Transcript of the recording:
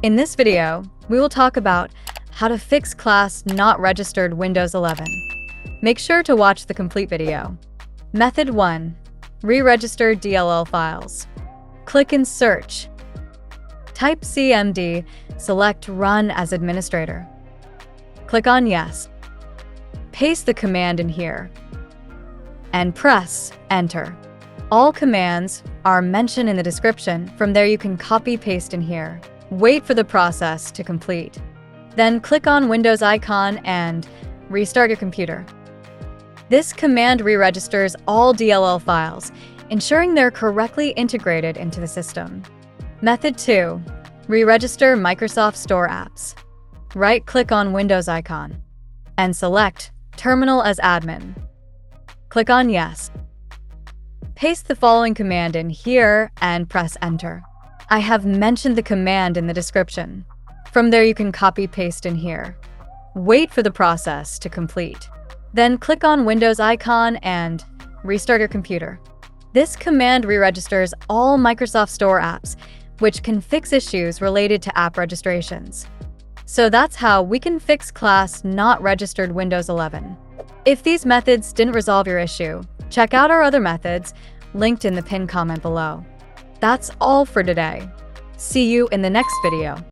In this video, we will talk about how to fix class not registered Windows 11. Make sure to watch the complete video. Method 1. Re-register DLL files. Click in Search. Type CMD, select Run as Administrator. Click on Yes. Paste the command in here and press Enter. All commands are mentioned in the description. From there you can copy-paste in here. Wait for the process to complete. Then click on Windows icon and restart your computer. This command re-registers all DLL files, ensuring they're correctly integrated into the system. Method 2. Re-register Microsoft Store apps. Right-click on Windows icon and select Terminal as Admin. Click on Yes. Paste the following command in here and press Enter. I have mentioned the command in the description. From there you can copy-paste in here. Wait for the process to complete. Then click on Windows icon and restart your computer. This command re-registers all Microsoft Store apps, which can fix issues related to app registrations. So that's how we can fix class not registered Windows 11. If these methods didn't resolve your issue, check out our other methods linked in the pinned comment below. That's all for today. See you in the next video.